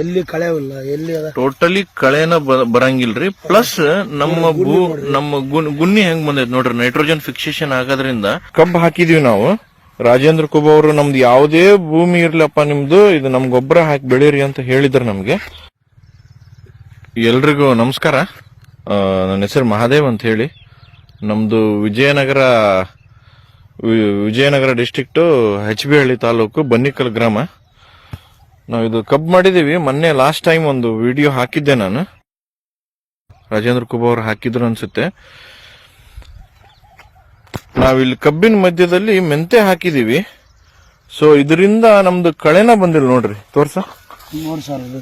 ಎಲ್ಲಿ ಕಳೆ ಇಲ್ಲ, ಎಲ್ಲಿ ಟೋಟಲಿ ಕಳೆನ ಬರಂಗಿಲ್ರಿ. ಪ್ಲಸ್ ನಮ್ಮ ಗುನ್ನಿ ಹೆಂಗ್ ಬಂದೈತಿ ನೋಡ್ರಿ, ನೈಟ್ರೋಜನ್ ಫಿಕ್ಸೇಷನ್ ಆಗೋದ್ರಿಂದ ಕಬ್ಬು ಹಾಕಿದೀವಿ ನಾವು. ರಾಜೇಂದ್ರ ಕುಬ ಅವರು ನಮ್ದು ಯಾವುದೇ ಭೂಮಿ ಇರ್ಲಪ್ಪ ನಿಮ್ದು, ಇದು ನಮ್ ಗೊಬ್ಬರ ಹಾಕಿ ಬೆಳೀರಿ ಅಂತ ಹೇಳಿದ್ರು ನಮ್ಗೆ. ಎಲ್ರಿಗೂ ನಮಸ್ಕಾರ. ನನ್ನ ಹೆಸರು ಮಹಾದೇವ್ ಅಂತ ಹೇಳಿ. ನಮ್ದು ವಿಜಯನಗರ ಡಿಸ್ಟ್ರಿಕ್ಟ್ HB ಹಳ್ಳಿ ತಾಲೂಕು ಬನ್ನಿಕಲ್ ಗ್ರಾಮ. ನಾವು ಇದು ಕಬ್ಬು ಮಾಡಿದೀವಿ. ಮೊನ್ನೆ ಲಾಸ್ಟ್ ಟೈಮ್ ಒಂದು ವಿಡಿಯೋ ಹಾಕಿದ್ದೆ ನಾನು, ರಾಜೇಂದ್ರ ಕುಬ ಅವರು ಹಾಕಿದ್ರು ಅನ್ಸುತ್ತೆ. ನಾವಿಲ್ಲಿ ಕಬ್ಬಿನ ಮಧ್ಯದಲ್ಲಿ ಮೆಂತೆ ಹಾಕಿದೀವಿ. ಸೊ ಇದರಿಂದ ನಮ್ದು ಕಳೆನ ಬಂದಿಲ್ಲ ನೋಡ್ರಿ, ತೋರ್ಸ ನೋಡಿ ಸರ್. ಇದು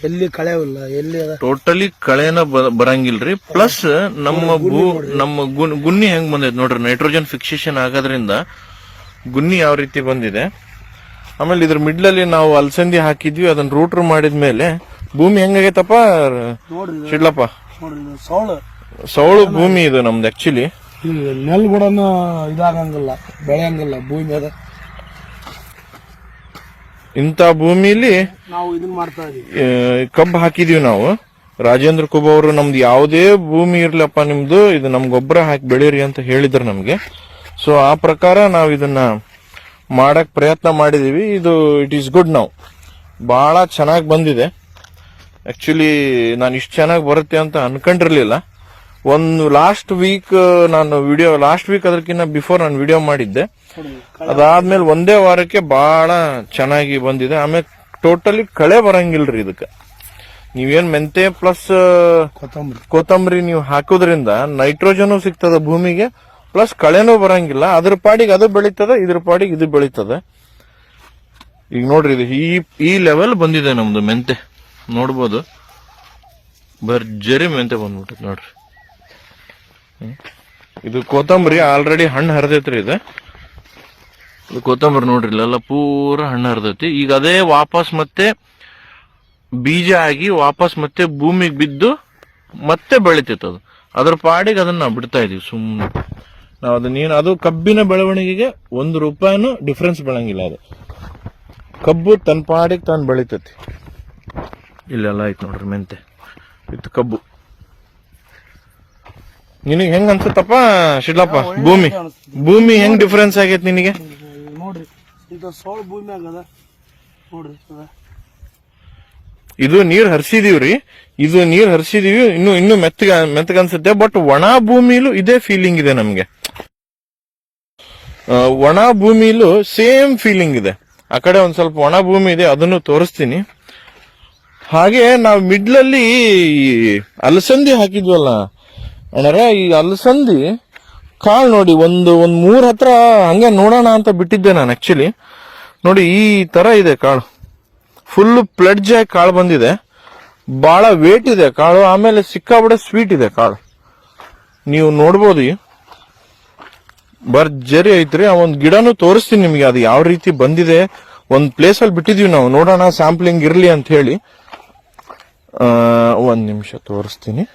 ಎಲ್ಲಿ ಕಳೆ ಇಲ್ಲ, ಎಲ್ಲಿ ಟೋಟಲಿ ಕಳೆನ ಬರಂಗಿಲ್ರಿ. ಪ್ಲಸ್ ನಮ್ಮ ಗುನ್ನಿ ಹೆಂಗ್ ಬಂದೈತಿ ನೋಡ್ರಿ, ನೈಟ್ರೋಜನ್ ಫಿಕ್ಸೇಷನ್ ಆಗೋದ್ರಿಂದ ಗುನ್ನಿ ಯಾವ ರೀತಿ ಬಂದಿದೆ. ಆಮೇಲೆ ಇದ್ರ ಮಿಡ್ಲಲ್ಲಿ ನಾವು ಅಲಸಂದಿ ಹಾಕಿದ್ವಿ, ಅದನ್ನ ರೂಟ್ರ್ ಮಾಡಿದ್ಮೇಲೆ ಭೂಮಿ ಹೆಂಗಾಗೈತಪ್ಪ ಶಿಡ್ಲಪ್ಪ, ಸೌಳು ಭೂಮಿ ಇದು ನಮ್ದು. ಆಕ್ಚುಲಿ ನೆಲ್ ಕೂಡ ಇದಾಗಂಗಿಲ್ಲ, ಬೆಳೆಯಂಗಿಲ್ಲ ಭೂಮಿ ಅದ. ಇಂತ ಭೂಮಿಲಿ ನಾವು ಇದನ್ನ ಮಾಡ್ತಾ ಇದೀವಿ, ಕಬ್ಬು ಹಾಕಿದೀವಿ ನಾವು. ರಾಜೇಂದ್ರ ಕುಬ ಅವರು ನಮ್ದು ಯಾವುದೇ ಭೂಮಿ ಇರ್ಲಪ್ಪ ನಿಮ್ದು, ಇದು ನಮ್ ಗೊಬ್ಬರ ಹಾಕಿ ಬೆಳೀರಿ ಅಂತ ಹೇಳಿದ್ರು ನಮ್ಗೆ. ಸೊ ಆ ಪ್ರಕಾರ ನಾವ್ ಇದನ್ನ ಮಾಡಕ್ ಪ್ರಯತ್ನ ಮಾಡಿದೀವಿ. ಇದು ಇಟ್ ಈಸ್ ಗುಡ್. ನಾವು ಬಹಳ ಚೆನ್ನಾಗಿ ಬಂದಿದೆ. ಆಕ್ಚುಲಿ ನಾನು ಇಷ್ಟು ಚೆನ್ನಾಗಿ ಬರುತ್ತೆ ಅಂತ ಅನ್ಕೊಂಡಿರ್ಲಿಲ್ಲ. ಒಂದು ಲಾಸ್ಟ್ ವೀಕ್ ಅದಕ್ಕಿಂತ ಬಿಫೋರ್ ನಾನು ವಿಡಿಯೋ ಮಾಡಿದ್ದೆ. ಅದಾದ್ಮೇಲೆ ಒಂದೇ ವಾರಕ್ಕೆ ಬಹಳ ಚೆನ್ನಾಗಿ ಬಂದಿದೆ. ಆಮೇಲೆ ಟೋಟಲಿ ಕಳೆ ಬರಂಗಿಲ್ರಿ ಇದಕ್ಕೆ. ನೀವೇನ್ ಮೆಂತೆ ಪ್ಲಸ್ ಕೊತ್ತಂಬರಿ ನೀವು ಹಾಕೋದ್ರಿಂದ ನೈಟ್ರೋಜನ್ ಸಿಗ್ತದ ಭೂಮಿಗೆ, ಪ್ಲಸ್ ಕಳೆನೂ ಬರಂಗಿಲ್ಲ. ಅದ್ರ ಪಾಡಿಗೆ ಅದು ಬೆಳೀತದ, ಇದ್ರ ಪಾಡಿಗೆ ಇದು ಬೆಳೀತದ. ಈಗ ನೋಡ್ರಿ, ಇದು ಈ ಲೆವೆಲ್ ಬಂದಿದೆ ನಮ್ದು ಮೆಂತೆ. ನೋಡ್ಬೋದು, ಭರ್ಜರಿ ಮೆಂತೆ ಬಂದ್ಬಿಟ್ಟೈತಿ ನೋಡ್ರಿ. ಇದು ಕೊತ್ತಂಬರಿ ಆಲ್ರೆಡಿ ಹಣ್ಣು ಹರಿದೈತ್ರಿ. ಇದು ಕೊತ್ತಂಬರಿ ನೋಡ್ರಿ, ಇಲ್ಲೆಲ್ಲ ಪೂರ ಹಣ್ಣು ಹರಿದೈತಿ. ಈಗ ಅದೇ ವಾಪಸ್ ಮತ್ತೆ ಬೀಜ ಆಗಿ ವಾಪಸ್ ಮತ್ತೆ ಭೂಮಿಗೆ ಬಿದ್ದು ಮತ್ತೆ ಬೆಳಿತೈತಿ. ಅದು ಅದ್ರ ಪಾಡಿಗೆ ಅದನ್ನ ನಾವು ಬಿಡ್ತಾ ಇದೀವಿ ಸುಮ್ಮನೆ. ನಾವು ಅದು ಕಬ್ಬಿನ ಬೆಳವಣಿಗೆಗೆ ₹1 ಡಿಫ್ರೆನ್ಸ್ ಬೆಳಂಗಿಲ್ಲ. ಅದು ಕಬ್ಬು ತನ್ನ ಪಾಡಿಗೆ ತಾನು ಬೆಳಿತೈತಿ. ಇಲ್ಲೆಲ್ಲ ಐತಿ ನೋಡ್ರಿ ಮೆಂತೆ ವಿತ್ ಕಬ್ಬು. ನಿನಗೆ ಹೆಂಗ ಅನ್ಸುತ್ತಪ್ಪ ಶಿಡ್ಲಪ್ಪ, ಭೂಮಿ ಹೆಂಗ್ ಡಿಫ್ರೆನ್ಸ್ ಆಗೈತಿ ನಿನಗೆ? ನೋಡ್ರಿ, ಇದು ಸೌಳು ಭೂಮಿ ಆಗದ ನೋಡ್ರಿ. ಇದು ನೀರ್ ಹರಿಸಿದೀವ್ರಿ, ಇನ್ನು ಮೆತ್ತಗ ಅನ್ಸುತ್ತೆ. ಬಟ್ ಒಣ ಭೂಮಿಲೂ ಇದೇ ಫೀಲಿಂಗ್ ಇದೆ ನಮ್ಗೆ. ಒಣ ಭೂಮಿಲೂ ಸೇಮ್ ಫೀಲಿಂಗ್ ಇದೆ. ಆ ಕಡೆ ಒಂದ್ ಸ್ವಲ್ಪ ಒಣ ಭೂಮಿ ಇದೆ, ಅದನ್ನು ತೋರಿಸ್ತೀನಿ. ಹಾಗೆ ನಾವು ಮಿಡ್ಲಲ್ಲಿ ಅಲಸಂದಿ ಹಾಕಿದ್ವಲ್ಲ ಅಣ್ಣಾರ, ಈ ಅಲಸಂದಿ ಕಾಳು ನೋಡಿ, ಒಂದ್ 3 ಹತ್ರ ಹಂಗೆ ನೋಡೋಣ ಅಂತ ಬಿಟ್ಟಿದ್ದೆ ನಾನು. ಆಕ್ಚುಲಿ ನೋಡಿ, ಈ ತರ ಇದೆ ಕಾಳು. ಫುಲ್ ಪ್ಲಡ್ಜ್ ಆಗಿ ಕಾಳು ಬಂದಿದೆ. ಬಹಳ ವೇಟ್ ಇದೆ ಕಾಳು. ಆಮೇಲೆ ಸಿಕ್ಕಾಬಿಡೆ ಸ್ವೀಟ್ ಇದೆ ಕಾಳು. ನೀವು ನೋಡ್ಬೋದು, ಭರ್ಜರಿ ಐತ್ರಿ. ಆ ಒಂದ್ ಗಿಡನು ತೋರಿಸ್ತೀನಿ ನಿಮ್ಗೆ, ಅದು ಯಾವ ರೀತಿ ಬಂದಿದೆ. ಒಂದ್ ಪ್ಲೇಸ್ ಅಲ್ಲಿ ಬಿಟ್ಟಿದೀವಿ ನಾವು, ನೋಡೋಣ ಸ್ಯಾಂಪ್ಲಿಂಗ್ ಇರ್ಲಿ ಅಂತ ಹೇಳಿ. ಒಂದ್ ನಿಮಿಷ ತೋರಿಸ್ತೀನಿ.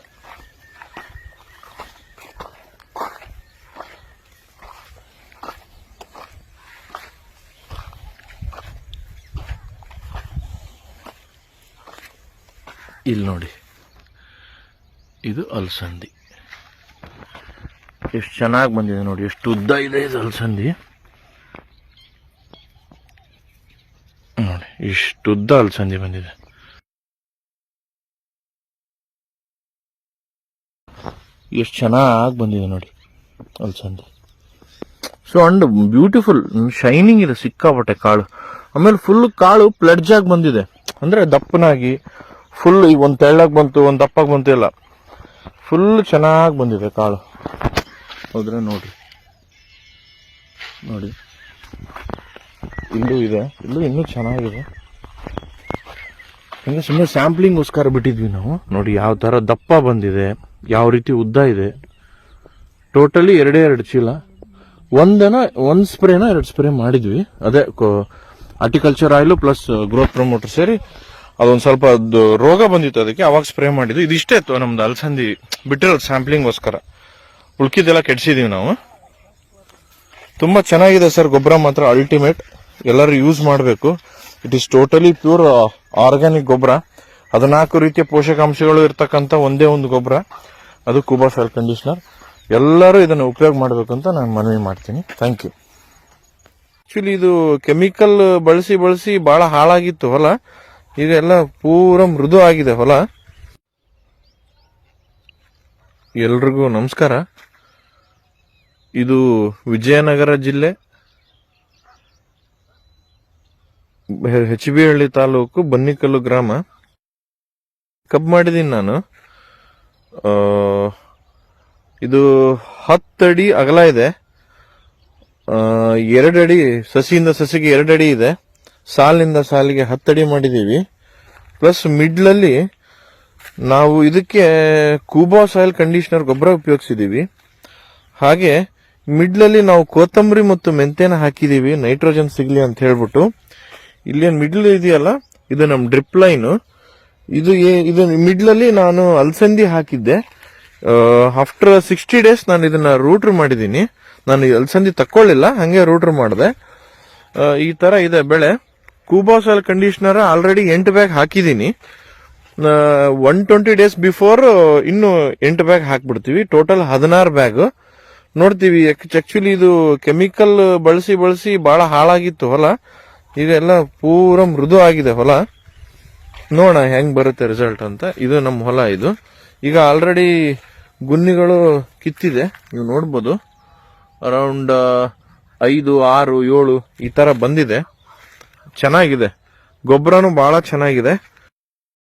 ಇಲ್ಲಿ ನೋಡಿ, ಇದು ಅಲಸಂದಿ. ಎಷ್ಟು ಚೆನ್ನಾಗಿ ಬಂದಿದೆ ನೋಡಿ, ಎಷ್ಟು ಉದ್ದ ಇದೆ ಇದು ಅಲಸಂದಿ ನೋಡಿ. ಇಷ್ಟು ಉದ್ದ ಅಲಸಂದಿ ಬಂದಿದೆ. ಎಷ್ಟು ಚೆನ್ನಾಗಿ ಬಂದಿದೆ ನೋಡಿ ಅಲಸಂದಿ. ಸೊ ಅಂಡ್ ಬ್ಯೂಟಿಫುಲ್, ಶೈನಿಂಗ್ ಇದೆ ಸಿಕ್ಕಾಪಟ್ಟೆ ಕಾಳು. ಆಮೇಲೆ ಫುಲ್ ಕಾಳು ಪ್ಲಡ್ಜ್ ಆಗಿ ಬಂದಿದೆ, ಅಂದ್ರೆ ದಪ್ಪನಾಗಿ ಫುಲ್. ಈಗ ಒಂದ್ ತೆಳ್ಳಗ್ ಬಂತು, ಒಂದ್ ದಪ್ಪಾಗಿ ಬಂತು, ಇಲ್ಲ ಫುಲ್ ಚೆನ್ನಾಗಿ ಬಂದಿದೆ ಕಾಳು. ಹೌದ್ರೆ ನೋಡ್ರಿ, ಇಲ್ಲೂ ಇದೆ, ಇನ್ನೂ ಚೆನ್ನಾಗಿದೆ. ಹಿಂಗೆ ಸುಮ್ಮನೆ ಸ್ಯಾಂಪ್ಲಿಂಗ್ಗೋಸ್ಕರ ಬಿಟ್ಟಿದ್ವಿ ನಾವು. ನೋಡಿ ಯಾವ ತರ ದಪ್ಪ ಬಂದಿದೆ, ಯಾವ ರೀತಿ ಉದ್ದ ಇದೆ. ಟೋಟಲಿ 2 ಚೀಲ. ಒಂದ್ ಸ್ಪ್ರೇನ 2 ಸ್ಪ್ರೇ ಮಾಡಿದ್ವಿ. ಅದೇ horticulture oil plus growth promoter ಸೇರಿ ಅದೊಂದ್ ಸ್ವಲ್ಪ ರೋಗ ಬಂದಿತ್ತು, ಅದಕ್ಕೆ ಅವಾಗ ಸ್ಪ್ರೇ ಮಾಡಿದ್ವಿ. ಇದಿಷ್ಟೇ ಇತ್ತು ನಮ್ದು ಅಲಸಂದಿ ಬಿಟ್ಟಿರೋದು ಸ್ಯಾಂಪ್ಲಿಂಗ್ಗೋಸ್ಕರ. ಉಳ್ಕಿದ್ದೆಲ್ಲ ಕೆಡ್ಸಿದೀವಿ ನಾವು. ತುಂಬಾ ಚೆನ್ನಾಗಿದೆ ಸರ್ ಗೊಬ್ಬರ ಮಾತ್ರ, ಅಲ್ಟಿಮೇಟ್. ಎಲ್ಲರೂ ಯೂಸ್ ಮಾಡಬೇಕು. It is totally pure organic ಗೊಬ್ಬರ, 14 ರೀತಿಯ ಪೋಷಕಾಂಶಗಳು ಇರ್ತಕ್ಕಂಥ ಒಂದೇ ಒಂದು ಗೊಬ್ಬರ, ಅದು ಕೂಬಾ ಸಾಯಿಲ್ ಕಂಡೀಷನರ್. ಎಲ್ಲರೂ ಇದನ್ನು ಉಪಯೋಗ ಮಾಡಬೇಕು ಅಂತ ನಾನು ಮನವಿ ಮಾಡ್ತೀನಿ. Thank you. ಆಕ್ಚುಲಿ ಇದು ಕೆಮಿಕಲ್ ಬಳಸಿ ಬಳಸಿ ಬಹಳ ಹಾಳಾಗಿತ್ತು ಹೊಲ, ಈಗ ಎಲ್ಲ ಪೂರ ಮೃದು ಆಗಿದೆ ಹೊಲ. ಎಲ್ರಿಗೂ ನಮಸ್ಕಾರ. ಇದು ವಿಜಯನಗರ ಜಿಲ್ಲೆ HB ಹಳ್ಳಿ ತಾಲೂಕು ಬನ್ನಿಕಲ್ಲು ಗ್ರಾಮ. ಕಬ್ಬು ಮಾಡಿದೀನಿ ನಾನು. ಇದು 10 ಅಡಿ ಅಗಲ ಇದೆ, 2 ಅಡಿ ಸಸಿಯಿಂದ ಸಸಿಗೆ 2 ಅಡಿ ಇದೆ, ಸಾಲಿನಿಂದ ಸಾಲಿಗೆ 10 ಅಡಿ ಮಾಡಿದೀವಿ. ಪ್ಲಸ್ ಮಿಡ್ಲಲ್ಲಿ ನಾವು ಇದಕ್ಕೆ ಕೂಬಾ ಸಾಯಿಲ್ ಕಂಡೀಷನರ್ ಗೊಬ್ಬರ ಉಪಯೋಗಿಸಿದೀವಿ. ಹಾಗೆ ಮಿಡ್ಲಲ್ಲಿ ನಾವು ಕೊತ್ತಂಬರಿ ಮತ್ತು ಮೆಂತೆನ ಹಾಕಿದೀವಿ, ನೈಟ್ರೋಜನ್ ಸಿಗ್ಲಿ ಅಂತ ಹೇಳ್ಬಿಟ್ಟು. ಇಲ್ಲಿ ಮಿಡ್ಲ್ ಇದೆಯಲ್ಲ, ಇದು ನಮ್ ಡ್ರಿಪ್ ಲೈನ್. ಇದು ಮಿಡ್ಲಲ್ಲಿ ನಾನು ಅಲಸಂದಿ ಹಾಕಿದ್ದೆ. ಆಫ್ಟರ್ 60 ಡೇಸ್ ನಾನು ಇದನ್ನ ರೂಟ್ರ್ ಮಾಡಿದೀನಿ. ನಾನು ಅಲಸಂದಿ ತಕ್ಕೊಳ್ಳಿಲ್ಲ, ಹಂಗೆ ರೂಟ್ರ್ ಮಾಡಿದೆ. ಈ ತರ ಇದೆ ಬೆಳೆ. ಕೂಬಾ ಸಾಯಿಲ್ ಕಂಡೀಷನರ್ ಆಲ್ರೆಡಿ 8 ಬ್ಯಾಗ್ ಹಾಕಿದೀನಿ. 120 ಡೇಸ್ ಬಿಫೋರ್ ಇನ್ನು 8 ಬ್ಯಾಗ್ ಹಾಕ್ಬಿಡ್ತೀವಿ. ಟೋಟಲ್ 16 ಬ್ಯಾಗ್ ನೋಡ್ತೀವಿ. ಆಕ್ಚುಲಿ ಇದು ಕೆಮಿಕಲ್ ಬಳಸಿ ಬಳಸಿ ಬಹಳ ಹಾಳಾಗಿತ್ತು ಹೊಲ, ಈಗ ಎಲ್ಲ ಪೂರ ಮೃದು ಆಗಿದೆ ಹೊಲ. ನೋಡೋಣ ಹೆಂಗ್ ಬರುತ್ತೆ ರಿಸಲ್ಟ್ ಅಂತ. ಇದು ನಮ್ಮ ಹೊಲ. ಇದು ಈಗ ಆಲ್ರೆಡಿ ಗುನ್ನಿಗಳು ಕಿತ್ತಿದೆ, ನೀವು ನೋಡ್ಬೋದು. ಅರೌಂಡ್ 5, 6, 7 ಈ ತರ ಬಂದಿದೆ. ಚೆನ್ನಾಗಿದೆ, ಗೊಬ್ಬರನು ಬಹಳ ಚೆನ್ನಾಗಿದೆ.